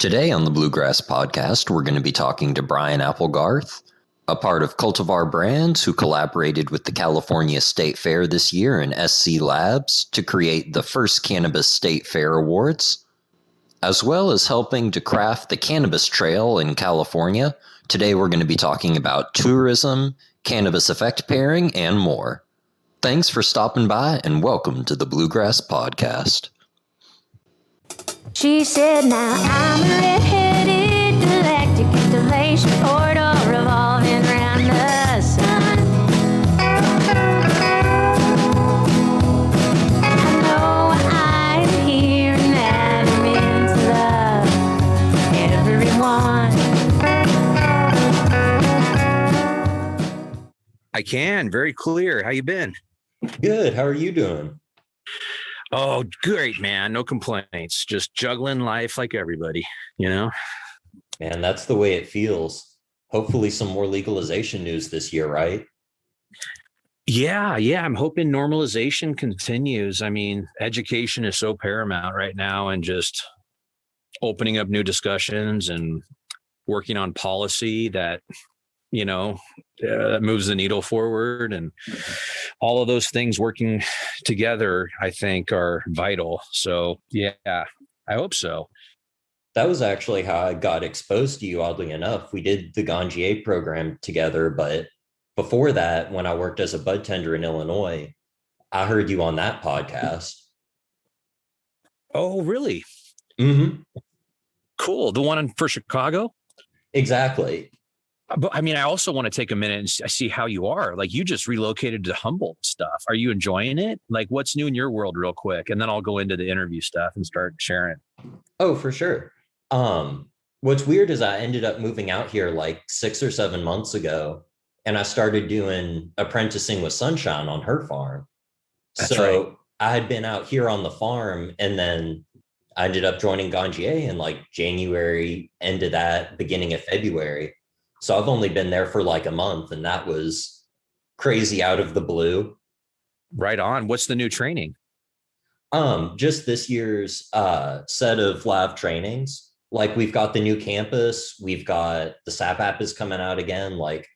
Today on the Bluegrass podcast, we're going to be talking to Brian Applegarth, a part of Cultivar Brands who collaborated with the California State Fair this year and SC Labs to create the first Cannabis State Fair Awards, as well as helping to craft the Cannabis Trail in California. Today we're going to be talking about tourism, cannabis effect pairing, and more. Thanks for stopping by and welcome to the Bluegrass podcast. She said, now I'm a red-headed galactic installation portal revolving around the sun. I know I'm here and that I'm meant to love everyone. I can, very clear. How you been? Good. How are you doing? Oh, great, man. No complaints. Just juggling life like everybody, you know? Man, that's the way it feels. Hopefully some more legalization news this year, right? Yeah. I'm hoping normalization continues. I mean, education is so paramount right now, and just opening up new discussions and working on policy that, that moves the needle forward, and all of those things working together, I think, are vital. So, yeah, I hope so. That was actually how I got exposed to you, oddly enough. We did the Ganjier program together, but before that, when I worked as a bud tender in Illinois, I heard you on that podcast. Oh, really? Mm-hmm. Cool. The one for Chicago? Exactly. But I mean, I also want to take a minute and see how you are. Like, you just relocated to Humboldt stuff. Are you enjoying it? Like, what's new in your world real quick? And then I'll go into the interview stuff and start sharing. Oh, for sure. What's weird is I ended up moving out here like 6 or 7 months ago, and I started doing apprenticing with Sunshine on her farm. That's so right. I had been out here on the farm, and then I ended up joining Ganjier in like January, end of that, beginning of February. So I've only been there for like a month, and that was crazy out of the blue. Right on. What's the new training? Just this year's set of lab trainings. Like, we've got the new campus, we've got the SAP app is coming out again. Like,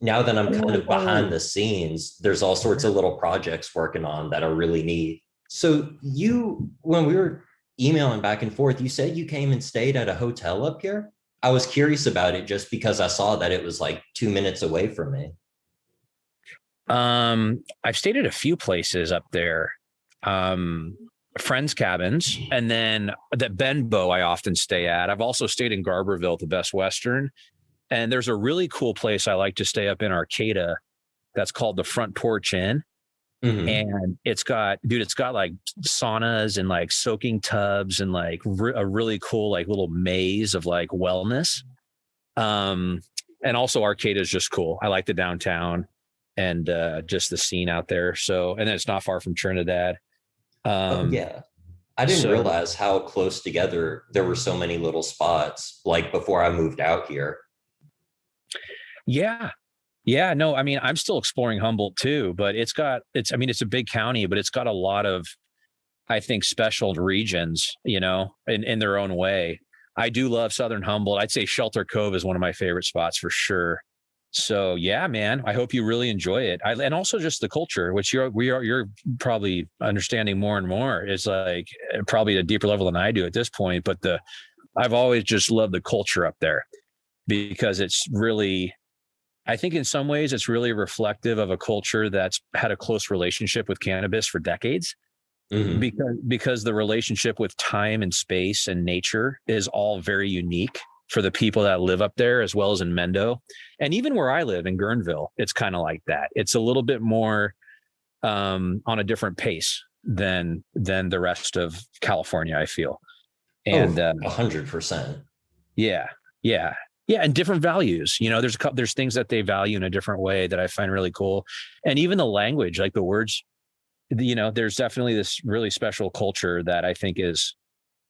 now that I'm kind of behind the scenes, there's all sorts of little projects working on that are really neat. So when we were emailing back and forth, you said you came and stayed at a hotel up here. I was curious about it just because I saw that it was like 2 minutes away from me. I've stayed at a few places up there, friends' cabins, and then that Benbow I often stay at. I've also stayed in Garberville at the Best Western, and there's a really cool place I like to stay up in Arcata that's called the Front Porch Inn. Mm-hmm. And it's got like saunas and like soaking tubs and like a really cool like little maze of like wellness. And also Arcata is just cool. I like the downtown and just the scene out there. So, and then it's not far from Trinidad. Yeah. I didn't realize how close together there were so many little spots like before I moved out here. Yeah, no, I mean, I'm still exploring Humboldt too, but it's a big county, but it's got a lot of, I think, special regions, in their own way. I do love Southern Humboldt. I'd say Shelter Cove is one of my favorite spots for sure. So yeah, man, I hope you really enjoy it. And also just the culture, which you're probably understanding more and more, is like probably a deeper level than I do at this point. But I've always just loved the culture up there because it's really, I think in some ways it's really reflective of a culture that's had a close relationship with cannabis for decades. Mm-hmm. Because the relationship with time and space and nature is all very unique for the people that live up there, as well as in Mendo. And even where I live in Guerneville, it's kind of like that. It's a little bit more on a different pace than the rest of California, I feel. And 100%. Yeah. And different values, there's things that they value in a different way that I find really cool. And even the language, like the words, there's definitely this really special culture that I think is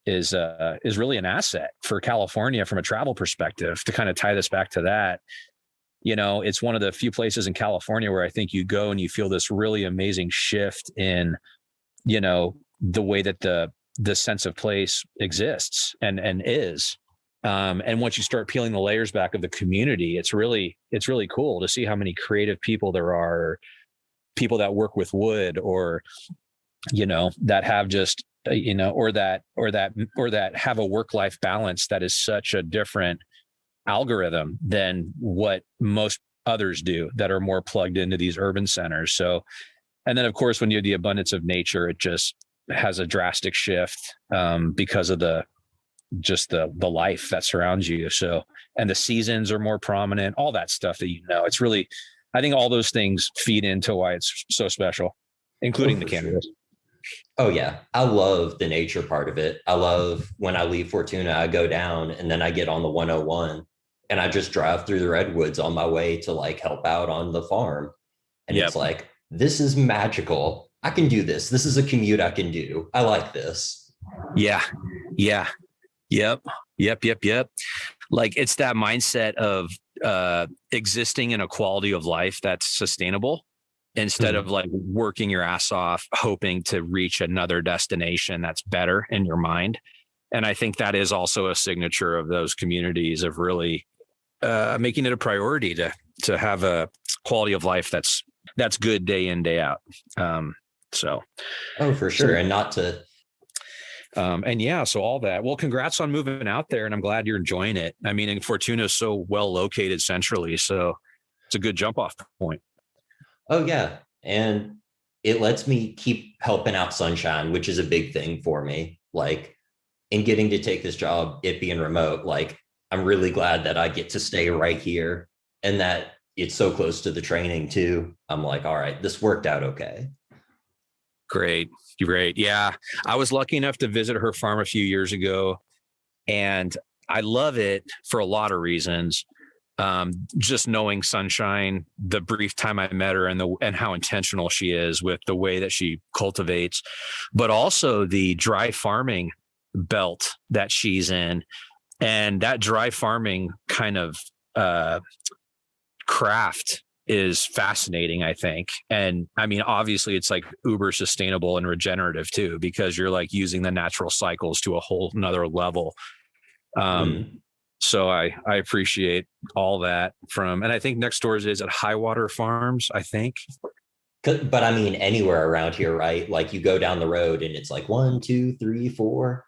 really an asset for California from a travel perspective. To kind of tie this back to that, it's one of the few places in California where I think you go and you feel this really amazing shift in, the way that the sense of place exists and is. And once you start peeling the layers back of the community, it's really cool to see how many creative people there are, people that work with wood, or, that have just, or that have a work-life balance that is such a different algorithm than what most others do that are more plugged into these urban centers. So, and then of course, when you have the abundance of nature, it just has a drastic shift because of the life that surrounds you. So, and the seasons are more prominent, all that stuff that, it's really, I think all those things feed into why it's so special, including the cannabis. Sure. Oh yeah. I love the nature part of it. I love when I leave Fortuna, I go down and then I get on the 101 and I just drive through the redwoods on my way to like help out on the farm. And It's like, this is magical. I can do this. This is a commute I can do. I like this. Yeah. Yeah. Yep. Like it's that mindset of existing in a quality of life that's sustainable instead of like working your ass off, hoping to reach another destination that's better in your mind. And I think that is also a signature of those communities, of really making it a priority to have a quality of life that's good day in, day out. Oh, for sure. And not to, so all that. Well, congrats on moving out there, and I'm glad you're enjoying it. I mean, and Fortuna is so well located centrally, so it's a good jump off point. Oh yeah. And it lets me keep helping out Sunshine, which is a big thing for me. Like in getting to take this job, it being remote, like I'm really glad that I get to stay right here and that it's so close to the training too. I'm like, all right, this worked out okay. Great. Yeah. I was lucky enough to visit her farm a few years ago, and I love it for a lot of reasons. Just knowing Sunshine, the brief time I met her, and how intentional she is with the way that she cultivates, but also the dry farming belt that she's in, and that dry farming kind of craft is fascinating, I think. And I mean, obviously it's like uber sustainable and regenerative too, because you're like using the natural cycles to a whole nother level. So I appreciate all that and I think next door is at Highwater Farms, I think. But I mean, anywhere around here, right? Like you go down the road and it's like 1, 2, 3, 4.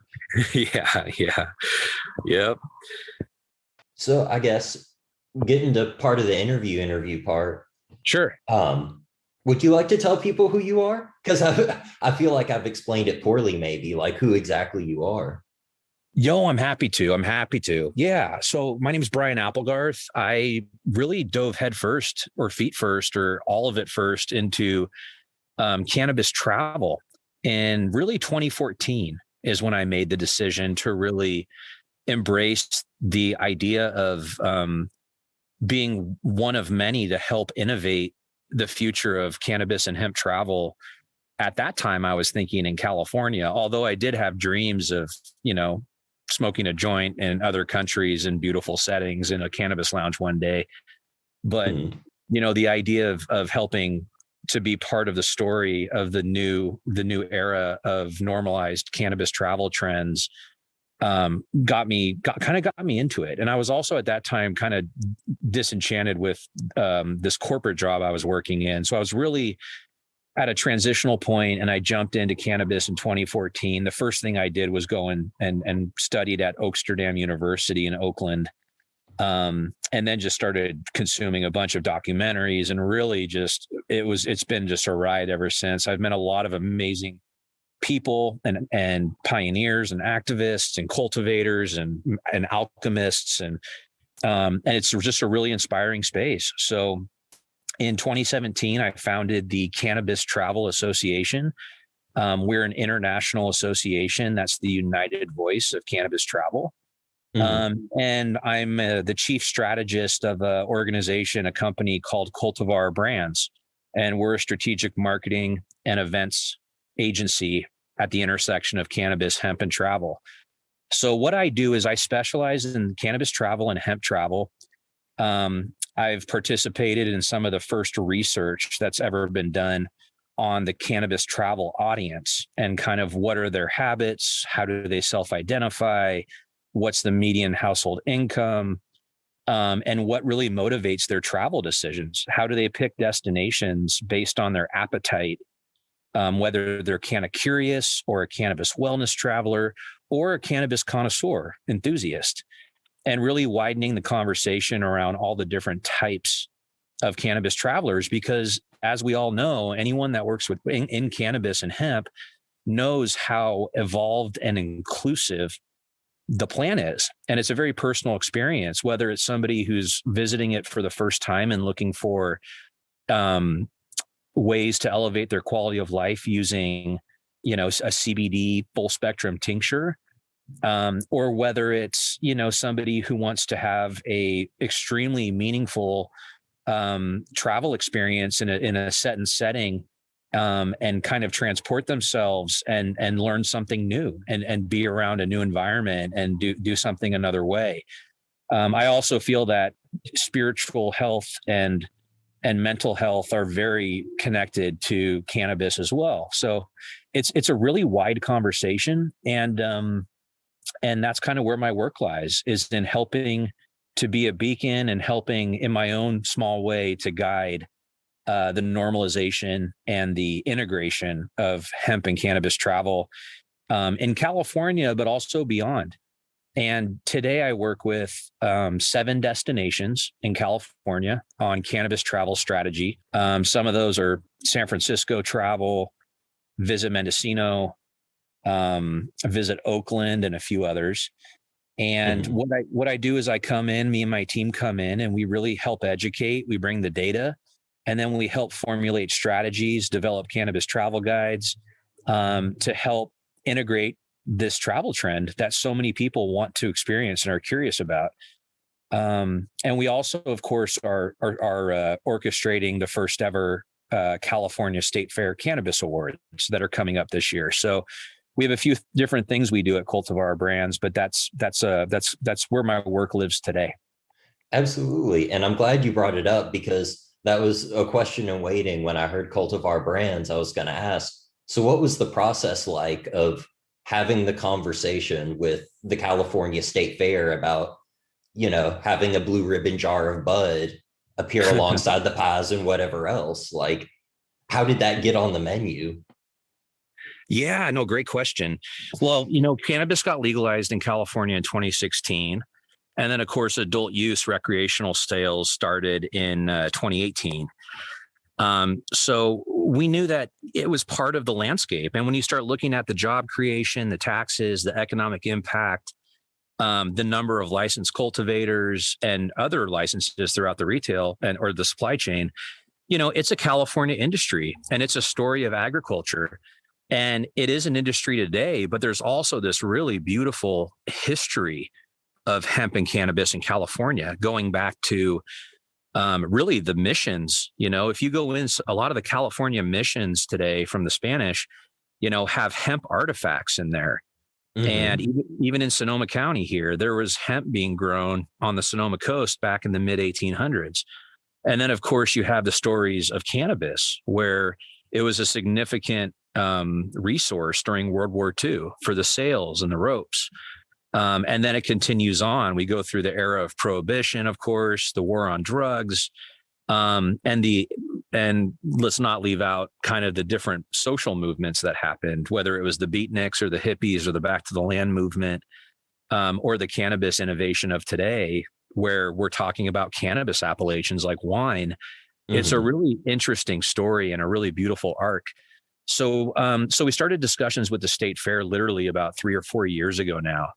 Yeah. Yep. So I guess getting to part of the interview part. Sure. Would you like to tell people who you are? Because I feel like I've explained it poorly, maybe, like who exactly you are. Yo, I'm happy to. Yeah. So my name is Brian Applegarth. I really dove head first, or feet first, or all of it first into cannabis travel. And really 2014 is when I made the decision to really embrace the idea of being one of many to help innovate the future of cannabis and hemp travel. At that time, I was thinking in California, although I did have dreams of, smoking a joint in other countries in beautiful settings in a cannabis lounge one day. But, the idea of helping to be part of the story of the new era of normalized cannabis travel trends got me into it. And I was also at that time kind of disenchanted with this corporate job I was working in. So I was really at a transitional point, and I jumped into cannabis in 2014. The first thing I did was go and studied at Oaksterdam University in Oakland. And then just started consuming a bunch of documentaries, and really it's been just a ride ever since. I've met a lot of amazing people and pioneers and activists and cultivators and alchemists. And it's just a really inspiring space. So in 2017, I founded the Cannabis Travel Association. We're an international association. That's the united voice of cannabis travel. And I'm the chief strategist of an organization, a company called Cultivar Brands. And we're a strategic marketing and events agency at the intersection of cannabis, hemp, and travel. So what I do is I specialize in cannabis travel and hemp travel. I've participated in some of the first research that's ever been done on the cannabis travel audience and kind of what are their habits, how do they self-identify, what's the median household income, and what really motivates their travel decisions. How do they pick destinations based on their appetite, whether they're curious or a cannabis wellness traveler or a cannabis connoisseur enthusiast, and really widening the conversation around all the different types of cannabis travelers. Because as we all know, anyone that works in cannabis and hemp knows how evolved and inclusive the plan is. And it's a very personal experience, whether it's somebody who's visiting it for the first time and looking for ways to elevate their quality of life using, a CBD full spectrum tincture, or whether it's, somebody who wants to have a extremely meaningful travel experience in a set and setting, and kind of transport themselves and learn something new and be around a new environment and do something another way. I also feel that spiritual health and mental health are very connected to cannabis as well. So it's a really wide conversation. And that's kind of where my work lies, is in helping to be a beacon and helping in my own small way to guide the normalization and the integration of hemp and cannabis travel in California, but also beyond. And today I work with 7 destinations in California on cannabis travel strategy. Some of those are San Francisco travel, Visit Mendocino, Visit Oakland, and a few others. And what I do is me and my team come in, and we really help educate. We bring the data, and then we help formulate strategies, develop cannabis travel guides, to help integrate this travel trend that so many people want to experience and are curious about. And we also, of course, are orchestrating the first ever California State Fair Cannabis Awards that are coming up this year. So we have a few different things we do at Cultivar Brands, but that's where my work lives today. Absolutely. And I'm glad you brought it up, because that was a question in waiting. When I heard Cultivar Brands, I was going to ask, so what was the process like of having the conversation with the California State Fair about, having a blue ribbon jar of bud appear alongside the pies and whatever else? Like, how did that get on the menu? Yeah, no, great question. Well, cannabis got legalized in California in 2016. And then, of course, adult use recreational sales started in 2018. So we knew that it was part of the landscape. And when you start looking at the job creation, the taxes, the economic impact, the number of licensed cultivators and other licenses throughout the retail or the supply chain, it's a California industry, and it's a story of agriculture. And it is an industry today, but there's also this really beautiful history of hemp and cannabis in California, going back to really the missions. If you go in, a lot of the California missions today from the Spanish, have hemp artifacts in there. And even in Sonoma County here, there was hemp being grown on the Sonoma coast back in the mid 1800s. And then, of course, you have the stories of cannabis, where it was a significant resource during World War II for the sails and the ropes. And then it continues on. We go through the era of prohibition, of course, the war on drugs, and let's not leave out kind of the different social movements that happened, whether it was the beatniks or the hippies or the back to the land movement, or the cannabis innovation of today, where we're talking about cannabis appellations like wine. It's a really interesting story and a really beautiful arc. So we started discussions with the State Fair literally about 3 or 4 years ago now.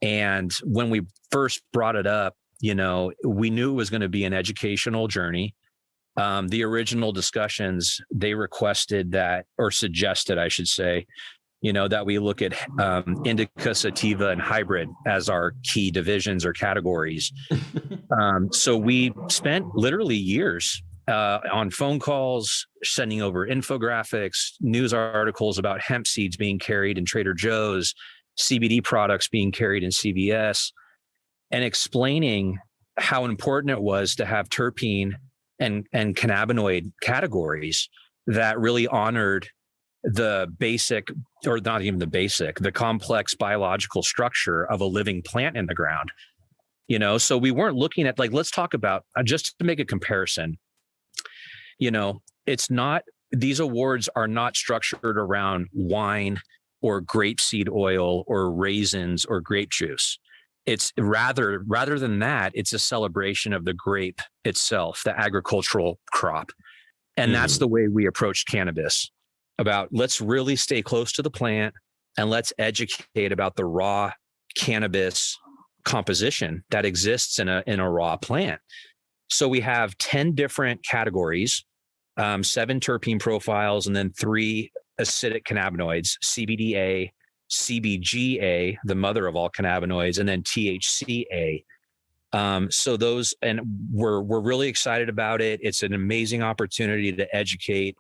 And when we first brought it up, we knew it was going to be an educational journey. The original discussions, they requested that, or suggested, I should say, that we look at indica, sativa, and hybrid as our key divisions or categories. So we spent literally years on phone calls, sending over infographics, news articles about hemp seeds being carried in Trader Joe's, CBD products being carried in CVS, and explaining how important it was to have terpene and cannabinoid categories that really honored the basic, or not even the basic, the complex biological structure of a living plant in the ground. So we weren't looking at, like, let's talk about, just to make a comparison, it's not, these awards are not structured around wine or grapeseed oil or raisins or grape juice. It's rather than that, it's a celebration of the grape itself, the agricultural crop. And that's the way we approached cannabis, about let's really stay close to the plant and let's educate about the raw cannabis composition that exists in a raw plant. So we have 10 different categories, 7 terpene profiles, and then 3 acidic cannabinoids, CBDA, CBGA, the mother of all cannabinoids, and then THCA. So those, and we're really excited about it. It's an amazing opportunity to educate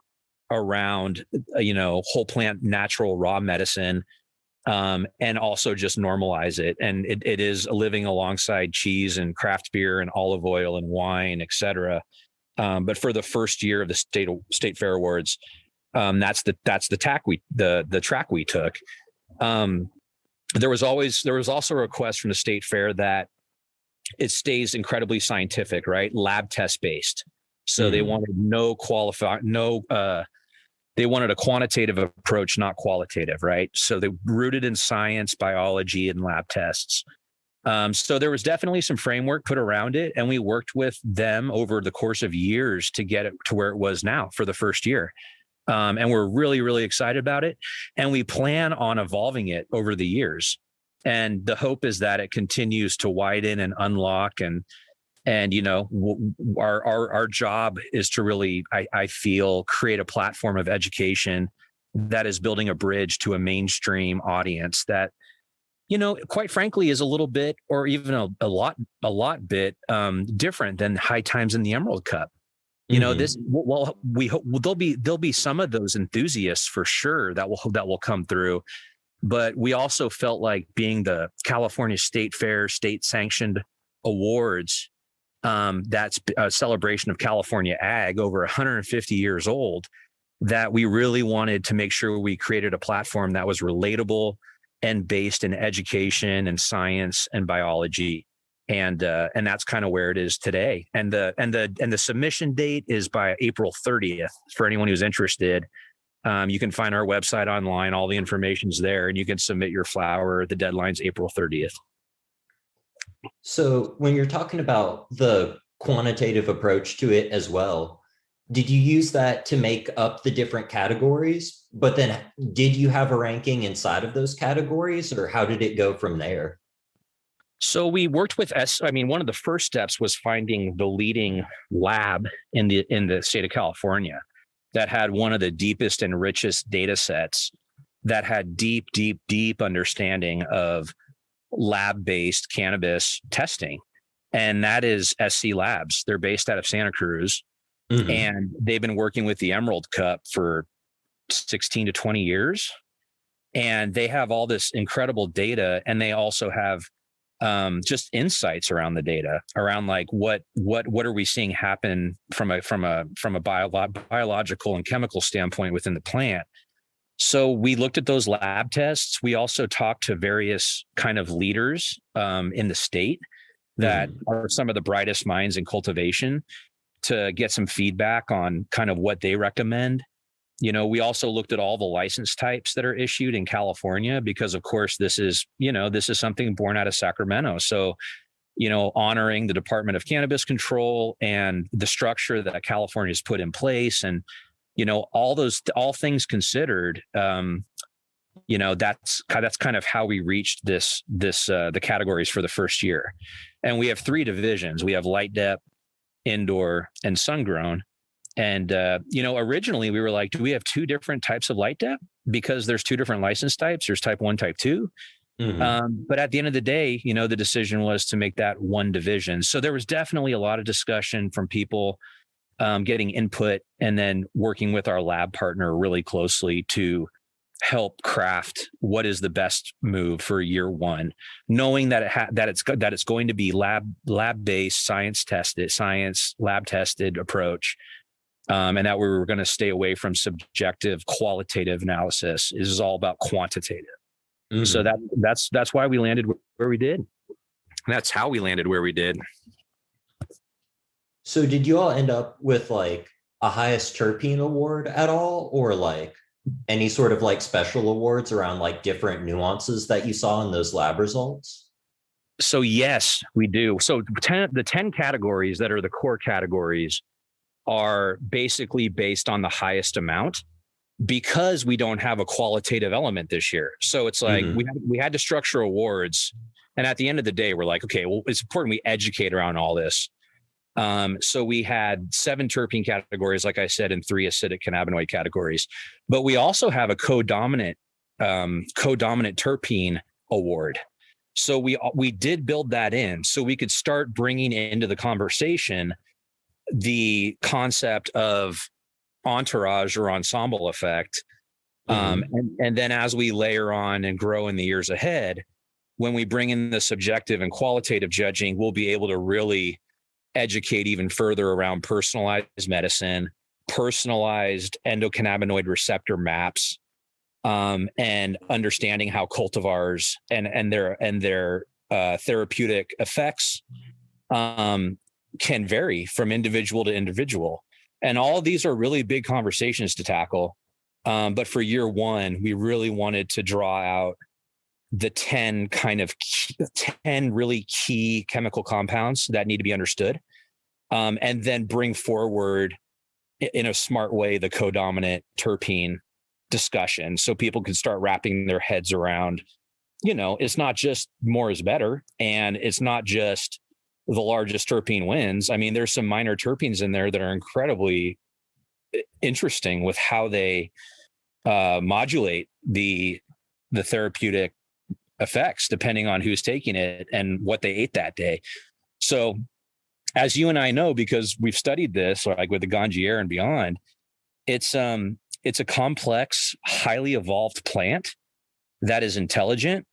around, whole plant, natural, raw medicine, and also just normalize it. And it is living alongside cheese and craft beer and olive oil and wine, et cetera. But for the first year of the state fair awards, that's the track we took. There was also a request from the state fair that it stays incredibly scientific, right? Lab test based. So they wanted they wanted a quantitative approach, not qualitative, right? So they rooted in science, biology, and lab tests. So there was definitely some framework put around it, and we worked with them over the course of years to get it to where it was now for the first year. And we're really, really excited about it. And we plan on evolving it over the years. And the hope is that it continues to widen and unlock. And our job is to really, I feel, create a platform of education that is building a bridge to a mainstream audience that, quite frankly, is a little bit, or even a lot bit different than High Times in the Emerald Cup. We hope there'll be some of those enthusiasts for sure that will come through, but we also felt like being the California State Fair state sanctioned awards, that's a celebration of California ag over 150 years old, that we really wanted to make sure we created a platform that was relatable and based in education and science and biology. And that's kind of where it is today. And the submission date is by April 30th for anyone who's interested. You can find our website online. All the information's there, and you can submit your flower. The deadline's April 30th. So when you're talking about the quantitative approach to it as well, did you use that to make up the different categories? But then did you have a ranking inside of those categories, or how did it go from there? So we worked with one of the first steps was finding the leading lab in the state of California that had one of the deepest and richest data sets, that had deep understanding of lab-based cannabis testing. And that is SC Labs. They're based out of Santa Cruz. And they've been working with the Emerald Cup for 16 to 20 years. And they have all this incredible data. And they also have just insights around the data, around like what are we seeing happen from a biological and chemical standpoint within the plant. So we looked at those lab tests. We also talked to various kind of leaders in the state that are some of the brightest minds in cultivation, to get some feedback on kind of what they recommend. We also looked at all the license types that are issued in California, because of course this is something born out of Sacramento. So, honoring the Department of Cannabis Control and the structure that California has put in place, and, all things considered, that's kind of how we reached the categories for the first year. And we have 3 divisions. We have light dep, indoor, and sun grown. And, originally we were like, do we have 2 different types of light dep? Because there's 2 different license types. There's type 1, type 2. But at the end of the day, the decision was to make that one division. So there was definitely a lot of discussion from people, getting input, and then working with our lab partner really closely to help craft what is the best move for year 1, knowing that it's going to be lab based, science lab tested approach. and that we were going to stay away from subjective qualitative analysis. This is all about quantitative. Mm-hmm. So that's why we landed where we did. That's how we landed where we did. So did you all end up with like a highest terpene award at all, or like any sort of like special awards around like different nuances that you saw in those lab results? So yes, we do. So the 10 categories that are the core categories are basically based on the highest amount, because we don't have a qualitative element this year. So it's like we had to structure awards. And at the end of the day, we're like, okay, well, it's important we educate around all this. So we had 7 terpene categories, like I said, and 3 acidic cannabinoid categories. But we also have a co-dominant terpene award. So we did build that in so we could start bringing into the conversation the concept of entourage or ensemble effect. And then as we layer on and grow in the years ahead, when we bring in the subjective and qualitative judging, we'll be able to really educate even further around personalized medicine, personalized endocannabinoid receptor maps, and understanding how cultivars and their therapeutic effects can vary from individual to individual. And all these are really big conversations to tackle. But for year one, we really wanted to draw out the 10 really key chemical compounds that need to be understood, and then bring forward in a smart way the codominant terpene discussion, so people can start wrapping their heads around, it's not just more is better, and it's not just the largest terpene wins. I mean, there's some minor terpenes in there that are incredibly interesting with how they modulate the therapeutic effects depending on who's taking it and what they ate that day. So as you and I know, because we've studied this, like with the ganjier and beyond, it's a complex, highly evolved plant that is intelligent.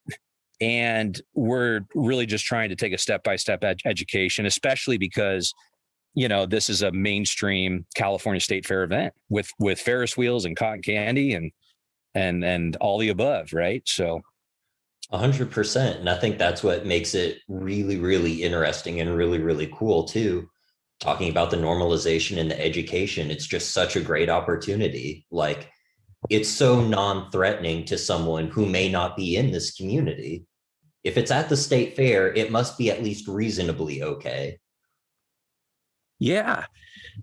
And we're really just trying to take a step-by-step education, especially because, this is a mainstream California State Fair event with Ferris wheels and cotton candy and all the above. Right. So 100%. And I think that's what makes it really, really interesting and really, really cool too. Talking about the normalization and the education, it's just such a great opportunity. Like, it's so non-threatening to someone who may not be in this community. If it's at the state fair, it must be at least reasonably okay. Yeah.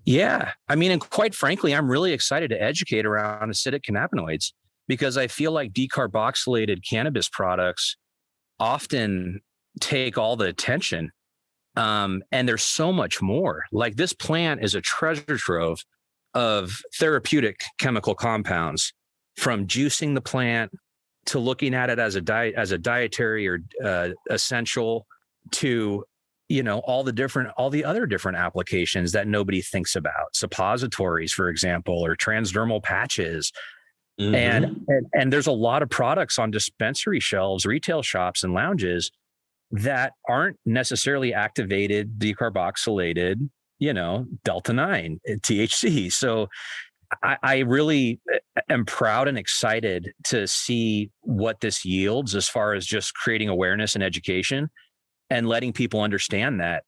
I mean, and quite frankly, I'm really excited to educate around acidic cannabinoids, because I feel like decarboxylated cannabis products often take all the attention. And there's so much more. Like, this plant is a treasure trove of therapeutic chemical compounds, from juicing the plant to looking at it as a dietary or essential, to all the other different applications that nobody thinks about, suppositories, for example, or transdermal patches. And there's a lot of products on dispensary shelves, retail shops, and lounges that aren't necessarily activated, decarboxylated, Delta-9, THC. So I really am proud and excited to see what this yields as far as just creating awareness and education and letting people understand that,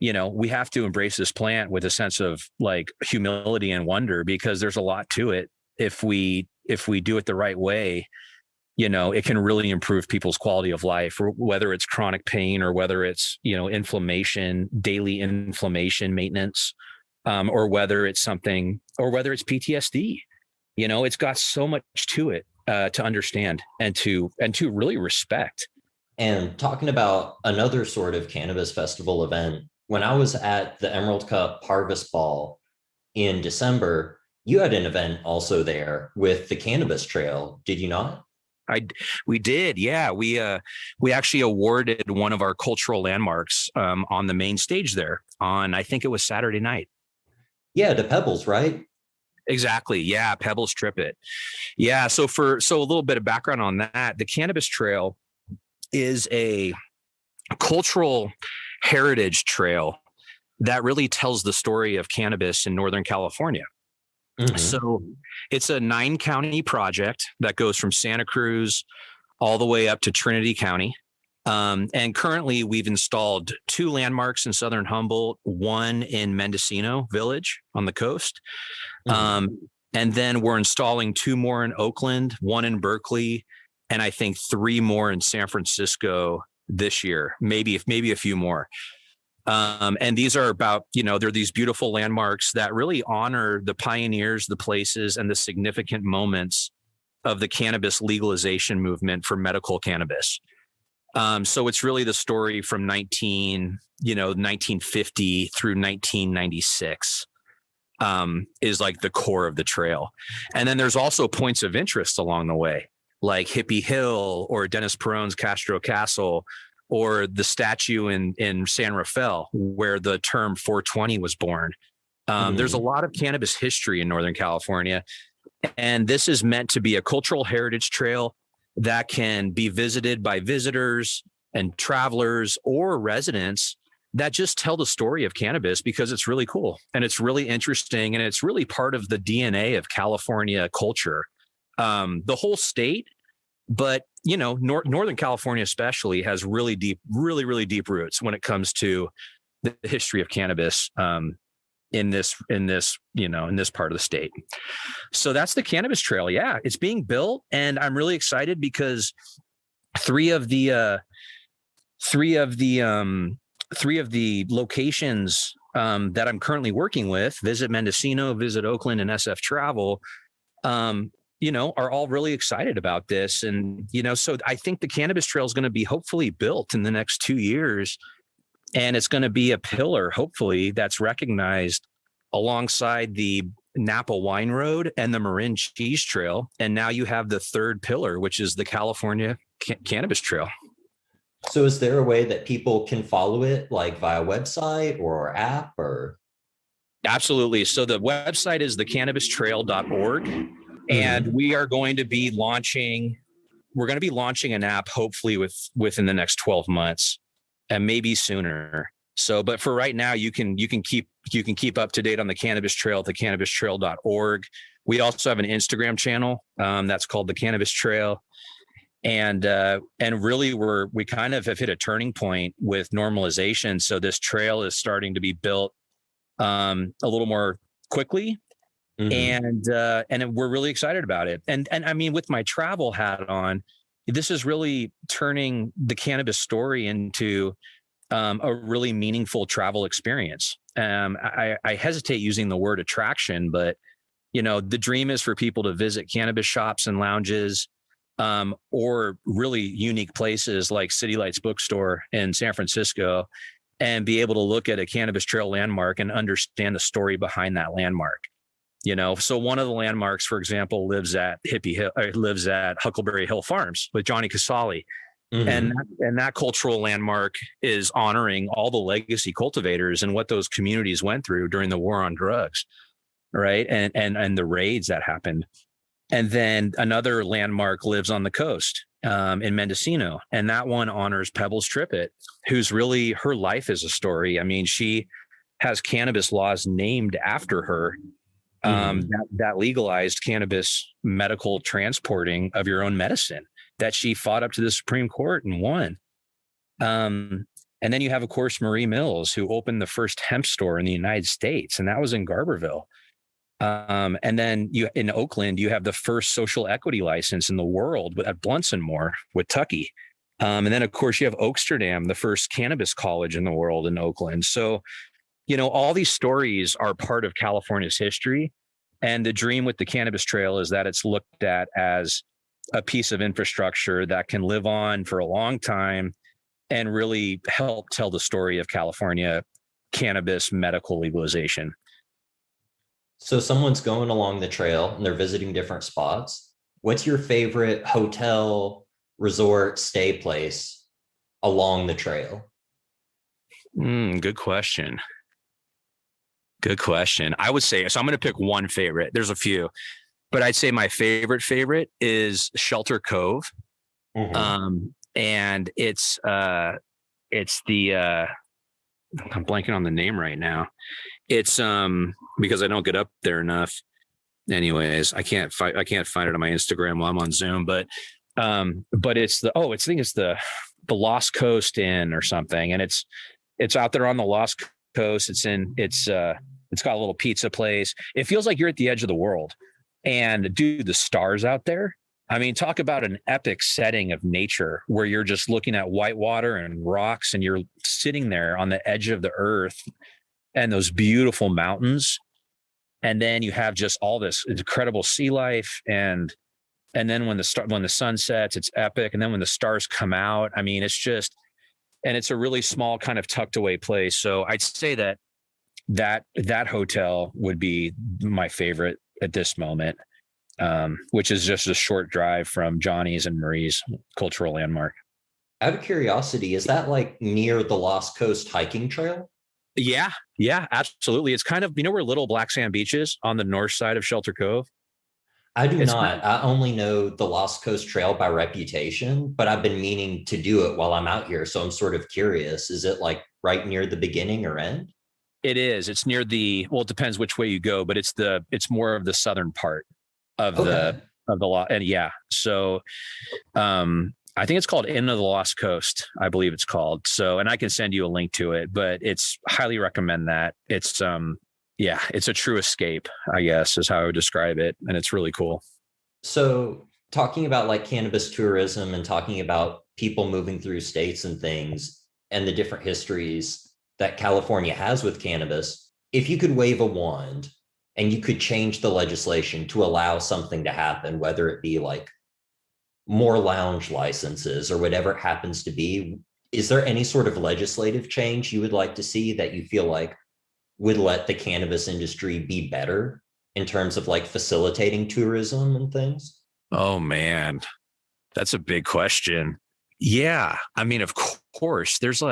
we have to embrace this plant with a sense of like humility and wonder, because there's a lot to it. If we do it the right way, it can really improve people's quality of life, or whether it's chronic pain or whether it's, inflammation, daily inflammation maintenance, or whether it's PTSD. It's got so much to it to understand and to really respect. And talking about another sort of cannabis festival event, when I was at the Emerald Cup Harvest Ball in December, you had an event also there with the Cannabis Trail, did you not? We did. Yeah. We actually awarded one of our cultural landmarks on the main stage there on, I think it was Saturday night. Yeah. The Pebbles, right? Exactly. Yeah. Pebbles Trip It. Yeah. So a little bit of background on that, the Cannabis Trail is a cultural heritage trail that really tells the story of cannabis in Northern California. Mm-hmm. So it's a 9-county project that goes from Santa Cruz all the way up to Trinity County. And currently we've installed 2 landmarks in Southern Humboldt, 1 in Mendocino Village on the coast. Mm-hmm. And then we're installing 2 more in Oakland, 1 in Berkeley, and I think 3 more in San Francisco this year, maybe a few more. And these are about, they're these beautiful landmarks that really honor the pioneers, the places, and the significant moments of the cannabis legalization movement for medical cannabis. So it's really the story from 1950 through 1996 is like the core of the trail. And then there's also points of interest along the way, like Hippie Hill or Dennis Peron's Castro Castle, or the statue in San Rafael, where the term 420 was born. There's a lot of cannabis history in Northern California, and this is meant to be a cultural heritage trail that can be visited by visitors and travelers or residents that just tell the story of cannabis, because it's really cool and it's really interesting, and it's really part of the DNA of California culture, the whole state. But, Northern California especially has really deep roots when it comes to the history of cannabis in this part of the state. So that's the Cannabis Trail. Yeah, it's being built, and I'm really excited because three of the locations that I'm currently working with, Visit Mendocino, Visit Oakland, and SF Travel, are all really excited about this. And, so I think the Cannabis Trail is going to be hopefully built in the next 2 years. And it's going to be a pillar, hopefully, that's recognized alongside the Napa Wine Road and the Marin Cheese Trail. And now you have the third pillar, which is the California Cannabis Trail. So is there a way that people can follow it, like via website or app or? Absolutely. So the website is thecannabistrail.org. And we are going to be launching an app, hopefully within the next 12 months and maybe sooner. So, but for right now, you can keep up to date on the Cannabis Trail at thecannabistrail.org. We also have an Instagram channel that's called the Cannabis Trail. And really we kind of have hit a turning point with normalization. So this trail is starting to be built a little more quickly. And we're really excited about it. And I mean, with my travel hat on, this is really turning the cannabis story into a really meaningful travel experience. I hesitate using the word attraction, but the dream is for people to visit cannabis shops and lounges, or really unique places like City Lights Bookstore in San Francisco, and be able to look at a Cannabis Trail landmark and understand the story behind that landmark. So one of the landmarks, for example, lives at Huckleberry Hill Farms with Johnny Casale. And that cultural landmark is honoring all the legacy cultivators and what those communities went through during the war on drugs, right? And the raids that happened. And then another landmark lives on the coast in Mendocino, and that one honors Pebbles Trippett, who's really, her life is a story. I mean, she has cannabis laws named after her. That legalized cannabis medical transporting of your own medicine, that she fought up to the Supreme Court and won. And then you have, of course, Marie Mills, who opened the first hemp store in the United States, and that was in Garberville. And then in Oakland, you have the first social equity license in the world at Blunts and Moore with Tucky. And then, of course, you have Oaksterdam, the first cannabis college in the world in Oakland. So, all these stories are part of California's history. And the dream with the Cannabis Trail is that it's looked at as a piece of infrastructure that can live on for a long time and really help tell the story of California cannabis medical legalization. So someone's going along the trail and they're visiting different spots. What's your favorite hotel, resort, stay place along the trail? Good question. I would say, so I'm going to pick one favorite. There's a few, but I'd say my favorite is Shelter Cove. And it's the I'm blanking on the name right now. It's because I don't get up there enough. Anyways, I can't find it on my Instagram while I'm on Zoom, but it's I think it's the Lost Coast Inn or something, and it's out there on the Lost Coast. It's got a little pizza place. It feels like you're at the edge of the world. And dude, the stars out there. I mean, talk about an epic setting of nature where you're just looking at whitewater and rocks and you're sitting there on the edge of the earth and those beautiful mountains. And then you have just all this incredible sea life. And then when the sun sets, it's epic. And then when the stars come out, I mean, and it's a really small kind of tucked away place. So I'd say that hotel would be my favorite at this moment, which is just a short drive from Johnny's and Marie's cultural landmark. Out of curiosity, is that like near the Lost Coast hiking trail? Yeah, absolutely. It's kind of, where Little Black Sand Beach is on the north side of Shelter Cove? I do not. I only know the Lost Coast Trail by reputation, but I've been meaning to do it while I'm out here. So I'm sort of curious. Is it like right near the beginning or end? It is. It's near it depends which way you go, but it's more of the southern part of the lot. And yeah. So, I think it's called Inn of the Lost Coast. I believe it's called. So, and I can send you a link to it, but it's highly recommend that. It's, it's a true escape, I guess, is how I would describe it. And it's really cool. So talking about like cannabis tourism and talking about people moving through states and things and the different histories that California has with cannabis, if you could wave a wand and you could change the legislation to allow something to happen, whether it be like more lounge licenses or whatever it happens to be, is there any sort of legislative change you would like to see that you feel like would let the cannabis industry be better in terms of like facilitating tourism and things? Oh man, that's a big question. Yeah. I mean, of course there's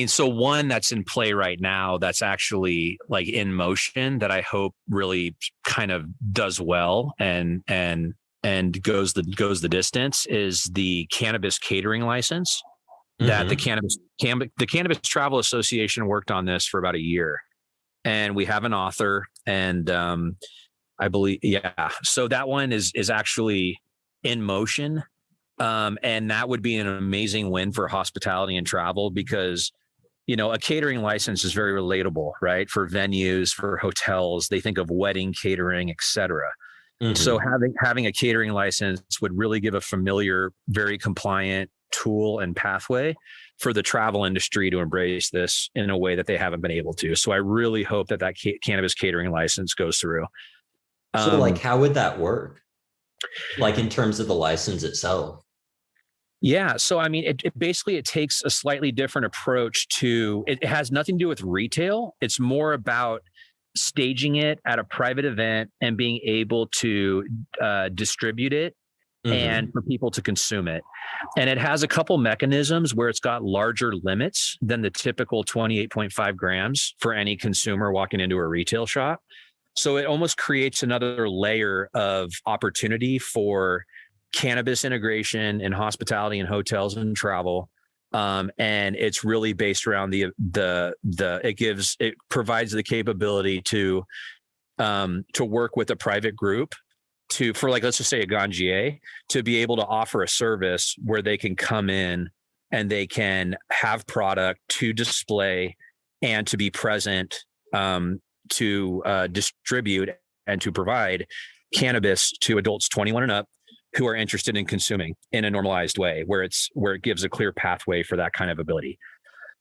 so one that's in play right now, that's actually like in motion, that I hope really kind of does well and goes the distance, is the cannabis catering license. That the Cannabis Travel Association worked on this for about a year, and we have an author, and I believe, so that one is actually in motion. And that would be an amazing win for hospitality and travel, because, a catering license is very relatable, right? For venues, for hotels, they think of wedding catering, etc. So having a catering license would really give a familiar, very compliant tool and pathway for the travel industry to embrace this in a way that they haven't been able to. So I really hope that cannabis catering license goes through. So like, how would that work? Like in terms of the license itself? Yeah. So, I mean, it basically takes a slightly different approach to, it has nothing to do with retail. It's more about staging it at a private event and being able to distribute it and for people to consume it. And it has a couple mechanisms where it's got larger limits than the typical 28.5 grams for any consumer walking into a retail shop. So it almost creates another layer of opportunity for cannabis integration in hospitality and hotels and travel. And it's really based around it provides the capability to work with a private group let's just say a ganjier, to be able to offer a service where they can come in and they can have product to display and to be present, to distribute and to provide cannabis to adults 21 and up who are interested in consuming in a normalized way, where it gives a clear pathway for that kind of ability.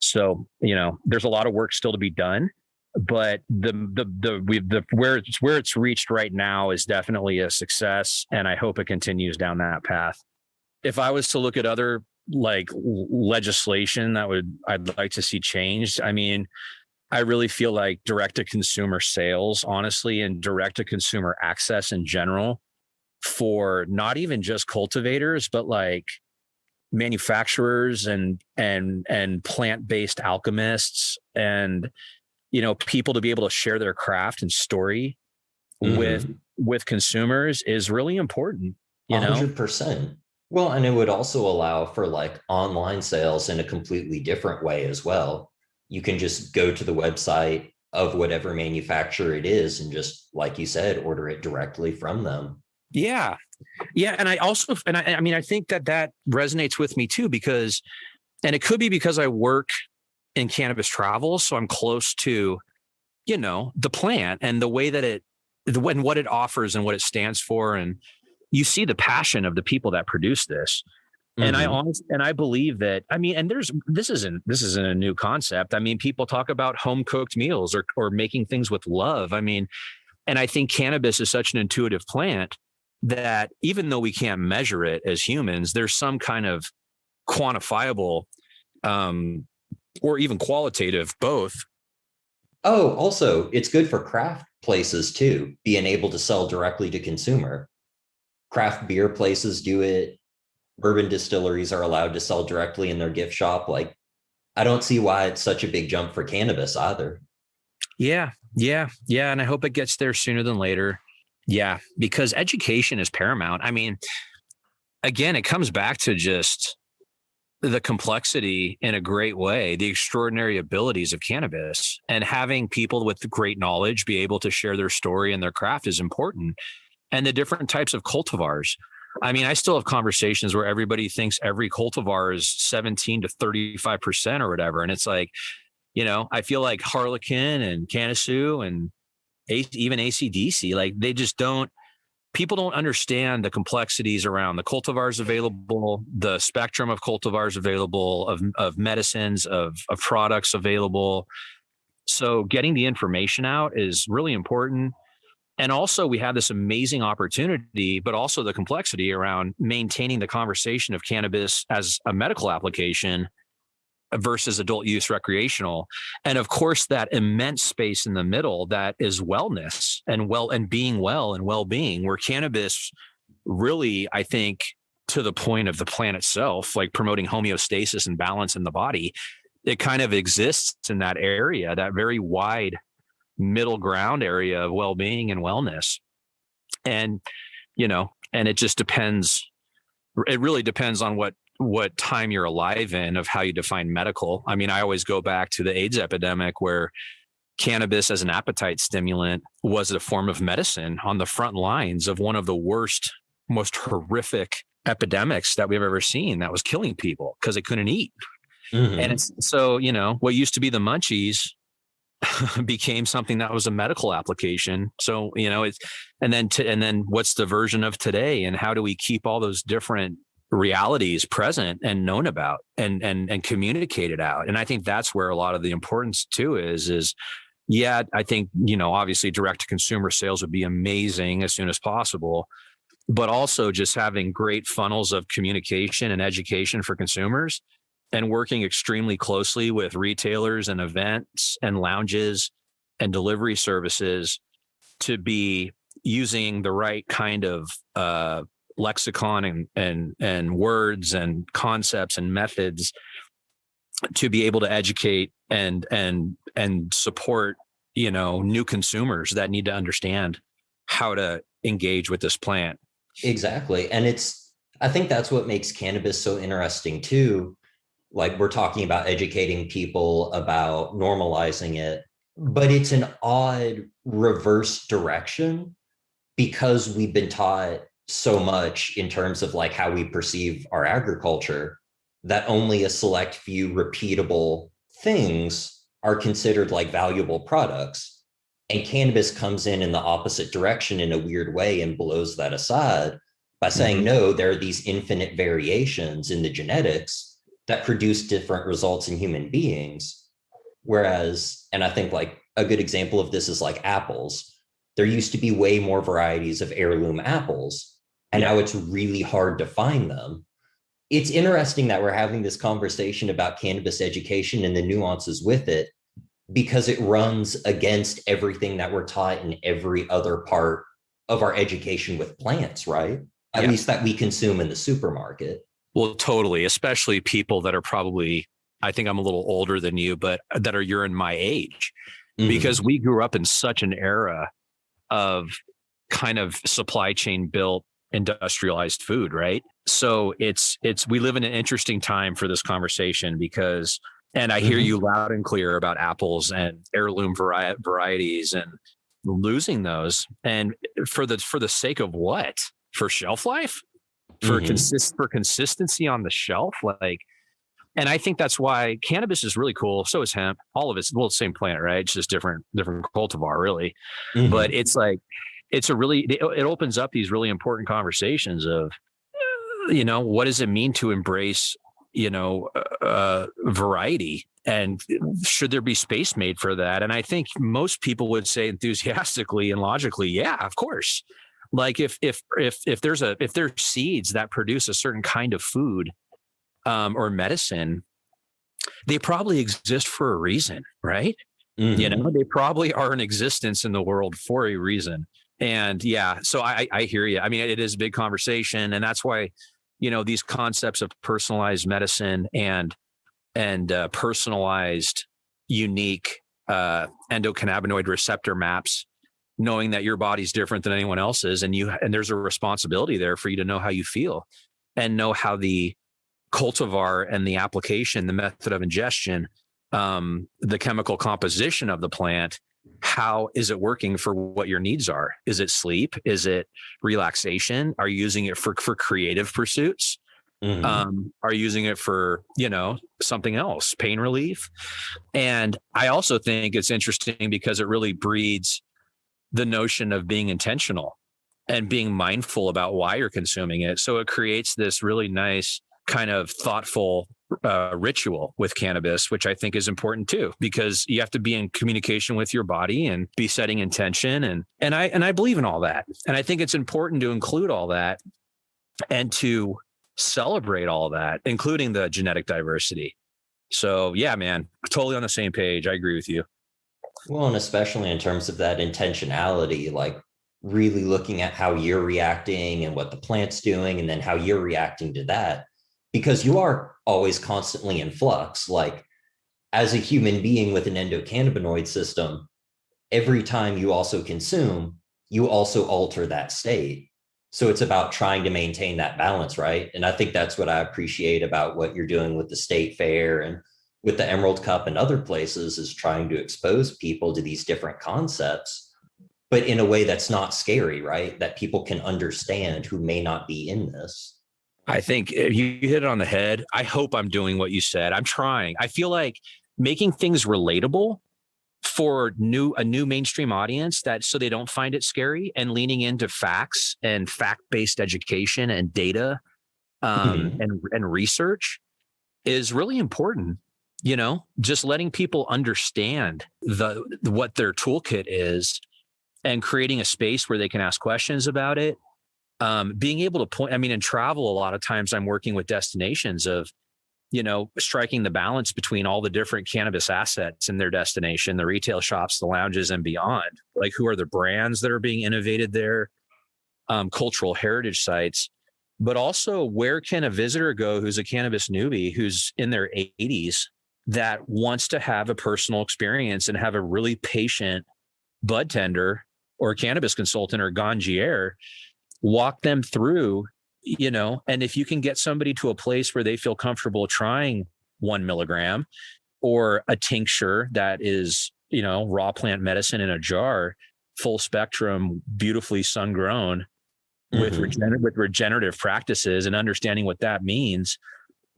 So, there's a lot of work still to be done, but where it's reached right now is definitely a success, and I hope it continues down that path. If I was to look at other like legislation I'd like to see changed, I mean, I really feel like direct to consumer sales, honestly, and direct to consumer access in general, for not even just cultivators, but like manufacturers and plant-based alchemists and, people to be able to share their craft and story with consumers is really important. 100%. Well, and it would also allow for like online sales in a completely different way as well. you can just go to the website of whatever manufacturer it is and just, like you said, order it directly from them. Yeah. Yeah. And I also, and I mean, I think that resonates with me too, because, and it could be because I work in cannabis travel. So I'm close to, the plant and the way that and what it offers and what it stands for. And you see the passion of the people that produce this. And I believe that, I mean, and this isn't a new concept. I mean, people talk about home cooked meals or making things with love. I mean, and I think cannabis is such an intuitive plant that even though we can't measure it as humans, there's some kind of quantifiable, or even qualitative, both. Oh, also, it's good for craft places too, being able to sell directly to consumer. Craft beer places do it. Bourbon distilleries are allowed to sell directly in their gift shop. Like, I don't see why it's such a big jump for cannabis either. Yeah. And I hope it gets there sooner than later. Yeah, because education is paramount. I mean, again, it comes back to just the complexity in a great way, the extraordinary abilities of cannabis, and having people with great knowledge be able to share their story and their craft is important. And the different types of cultivars. I mean, I still have conversations where everybody thinks every cultivar is 17 to 35% or whatever. And it's like, I feel like Harlequin and Canasu and even AC/DC, like they just people don't understand the complexities around the cultivars available, the spectrum of cultivars available, of medicines, of products available. So getting the information out is really important. And also we have this amazing opportunity, but also the complexity around maintaining the conversation of cannabis as a medical application versus adult use recreational. And of course, that immense space in the middle that is wellness and being well and well-being, where cannabis really, I think, to the point of the plant itself, like promoting homeostasis and balance in the body, it kind of exists in that area, that very wide middle ground area of well-being and wellness. And, and it just depends. It really depends on what time you're alive in of how you define medical. I mean, I always go back to the AIDS epidemic where cannabis as an appetite stimulant was a form of medicine on the front lines of one of the worst, most horrific epidemics that we've ever seen that was killing people because they couldn't eat. And it's so, what used to be the munchies became something that was a medical application. So, and then what's the version of today, and how do we keep all those different realities present and known about and communicated out? And I think that's where a lot of the importance too is yeah, I think, obviously direct to consumer sales would be amazing as soon as possible, but also just having great funnels of communication and education for consumers and working extremely closely with retailers and events and lounges and delivery services to be using the right kind of lexicon and words and concepts and methods to be able to educate and support, new consumers that need to understand how to engage with this plant. Exactly. And I think that's what makes cannabis so interesting too. Like, we're talking about educating people about normalizing it, but it's an odd reverse direction because we've been taught so much in terms of like how we perceive our agriculture that only a select few repeatable things are considered like valuable products. And cannabis comes in the opposite direction in a weird way and blows that aside by saying, no, there are these infinite variations in the genetics that produce different results in human beings. Whereas, and I think like a good example of this is like apples. There used to be way more varieties of heirloom apples, and now it's really hard to find them. It's interesting that we're having this conversation about cannabis education and the nuances with it, because it runs against everything that we're taught in every other part of our education with plants, right? At least that we consume in the supermarket. Well, totally. Especially people that are probably, I think I'm a little older than you, but you're in my age, because we grew up in such an era of kind of supply chain built industrialized food, right? So we live in an interesting time for this conversation, because And I hear you loud and clear about apples and heirloom varieties and losing those. And for the sake of what? For shelf life? For consistency on the shelf? Like, and I think that's why cannabis is really cool. So is hemp. All of it's the same plant, right? It's just different cultivar, really. But it's like, it opens up these really important conversations of, what does it mean to embrace, variety, and should there be space made for that? And I think most people would say enthusiastically and logically, yeah, of course. Like if there's seeds that produce a certain kind of food, or medicine, they probably exist for a reason, right? They probably are in existence in the world for a reason. And yeah, so I hear you. I mean, it is a big conversation, and that's why, these concepts of personalized medicine and personalized, unique endocannabinoid receptor maps, knowing that your body's different than anyone else's, and there's a responsibility there for you to know how you feel and know how the cultivar and the application, the method of ingestion, the chemical composition of the plant, how is it working for what your needs are? Is it sleep? Is it relaxation? Are you using it for creative pursuits? Are you using it for, something else, pain relief? And I also think it's interesting because it really breeds the notion of being intentional and being mindful about why you're consuming it. So it creates this really nice kind of thoughtful ritual with cannabis, which I think is important too, because you have to be in communication with your body and be setting intention. And I believe in all that. And I think it's important to include all that and to celebrate all that, including the genetic diversity. So yeah, man, totally on the same page. I agree with you. Well, and especially in terms of that intentionality, like really looking at how you're reacting and what the plant's doing, and then how you're reacting to that, because you are always constantly in flux. Like as a human being with an endocannabinoid system, every time you also consume, you also alter that state. So it's about trying to maintain that balance, right? And I think that's what I appreciate about what you're doing with the state fair and with the Emerald Cup and other places, is trying to expose people to these different concepts, but in a way that's not scary, right? That people can understand who may not be in this. I think you hit it on the head. I hope I'm doing what you said. I'm trying. I feel like making things relatable for a new mainstream audience, that so they don't find it scary, and leaning into facts and fact-based education and data and research is really important. Just letting people understand what their toolkit is and creating a space where they can ask questions about it. Being able to point, in travel, a lot of times I'm working with destinations of, striking the balance between all the different cannabis assets in their destination, the retail shops, the lounges, and beyond. Like, who are the brands that are being innovated there, cultural heritage sites, but also where can a visitor go who's a cannabis newbie, who's in their 80s, that wants to have a personal experience and have a really patient bud tender or cannabis consultant or ganjier walk them through, and if you can get somebody to a place where they feel comfortable trying 1 milligram or a tincture that is, raw plant medicine in a jar, full spectrum, beautifully sun grown with regenerative practices, and understanding what that means.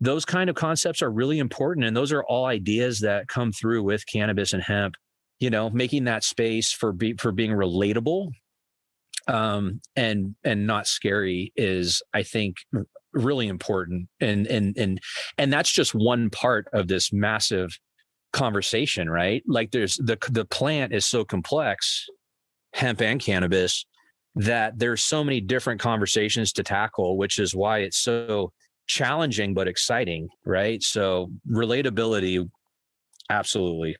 Those kind of concepts are really important. And those are all ideas that come through with cannabis and hemp, making that space for being relatable and not scary is, I think, really important. And that's just one part of this massive conversation, right? Like there's the plant is so complex, hemp and cannabis, that there's so many different conversations to tackle, which is why it's so challenging but exciting, right? So relatability, absolutely.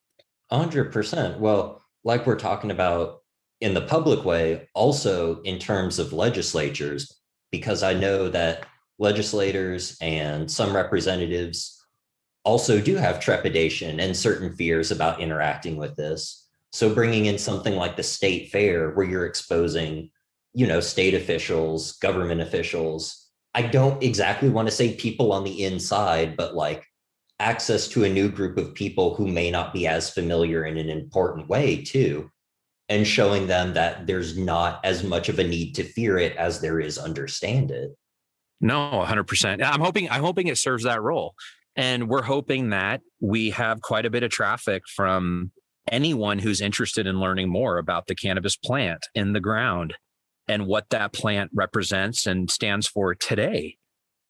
100%. Well, like we're talking about in the public way, also in terms of legislatures, because I know that legislators and some representatives also do have trepidation and certain fears about interacting with this. So bringing in something like the state fair, where you're exposing, state officials, government officials, I don't exactly want to say people on the inside, but like access to a new group of people who may not be as familiar in an important way too, and showing them that there's not as much of a need to fear it as there is understand it. No, 100%. I'm hoping it serves that role. And we're hoping that we have quite a bit of traffic from anyone who's interested in learning more about the cannabis plant in the ground and what that plant represents and stands for today.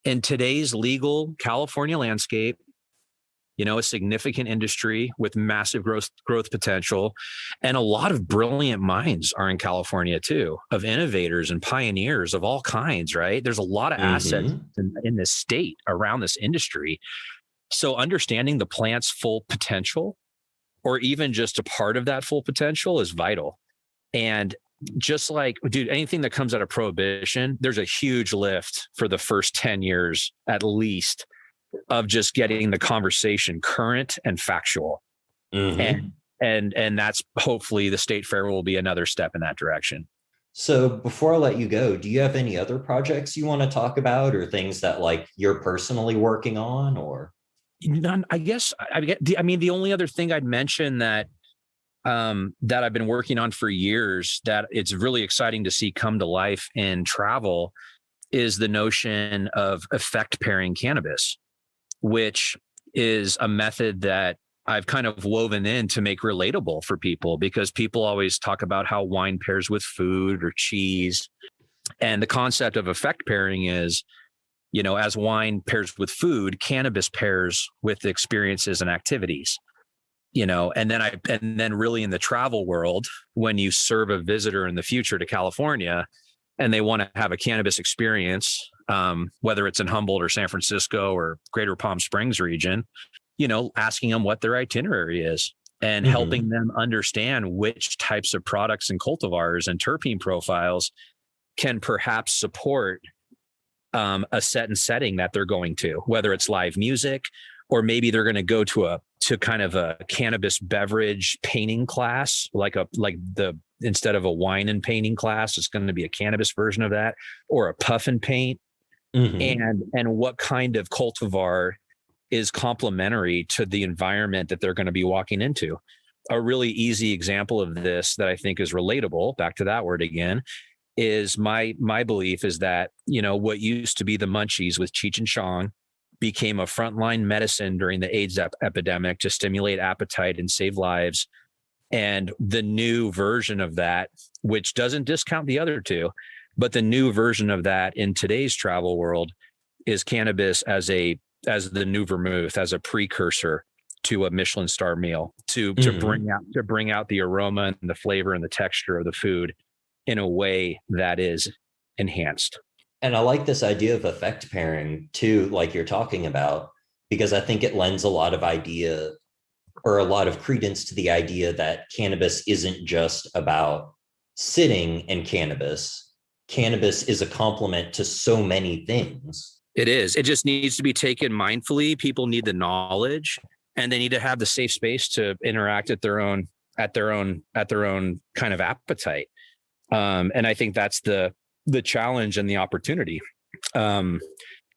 In today's legal California landscape, a significant industry with massive growth potential, and a lot of brilliant minds are in California too, of innovators and pioneers of all kinds, right? There's a lot of assets in this state around this industry. So understanding the plant's full potential, or even just a part of that full potential, is vital. And just like, dude, anything that comes out of prohibition, there's a huge lift for the first 10 years, at least, of just getting the conversation current and factual. And that's hopefully the state fair will be another step in that direction. So before I let you go, do you have any other projects you want to talk about, or things that like you're personally working on? Or none, I guess. I mean, the only other thing I'd mention that I've been working on for years, that it's really exciting to see come to life in travel, is the notion of effect pairing cannabis, which is a method that I've kind of woven in to make relatable for people, because people always talk about how wine pairs with food or cheese. And the concept of effect pairing is, as wine pairs with food, cannabis pairs with experiences and activities. And then really in the travel world, when you serve a visitor in the future to California and they want to have a cannabis experience, whether it's in Humboldt or San Francisco or Greater Palm Springs region, asking them what their itinerary is and helping them understand which types of products and cultivars and terpene profiles can perhaps support a set and setting that they're going to, whether it's live music, or maybe they're going to go to kind of a cannabis beverage painting class, instead of a wine and painting class, it's going to be a cannabis version of that, or a puff and paint. And what kind of cultivar is complementary to the environment that they're going to be walking into. A really easy example of this that I think is relatable, back to that word again, is my belief is that, what used to be the munchies with Cheech and Chong became a frontline medicine during the AIDS epidemic to stimulate appetite and save lives. And the new version of that, which doesn't discount the other two, but the new version of that in today's travel world is cannabis as the new vermouth, as a precursor to a Michelin star meal, to bring out the aroma and the flavor and the texture of the food in a way that is enhanced. And I like this idea of effect pairing too, like you're talking about, because I think it lends a lot of credence to the idea that cannabis isn't just about sitting in cannabis. Cannabis is a complement to so many things. It is. It just needs to be taken mindfully. People need the knowledge, and they need to have the safe space to interact at their own kind of appetite. And I think that's the challenge and the opportunity,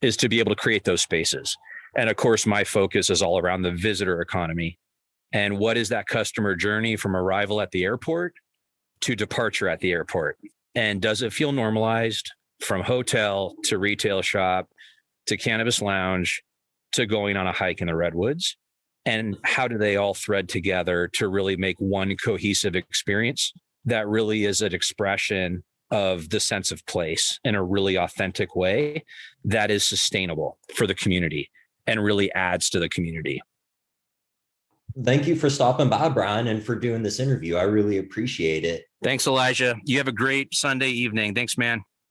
is to be able to create those spaces. And of course, my focus is all around the visitor economy. And what is that customer journey from arrival at the airport to departure at the airport? And does it feel normalized from hotel to retail shop to cannabis lounge to going on a hike in the redwoods? And how do they all thread together to really make one cohesive experience that really is an expression of the sense of place in a really authentic way that is sustainable for the community and really adds to the community? Thank you for stopping by, Brian, and for doing this interview. I really appreciate it. Thanks, Elijah. You have a great Sunday evening. Thanks, man.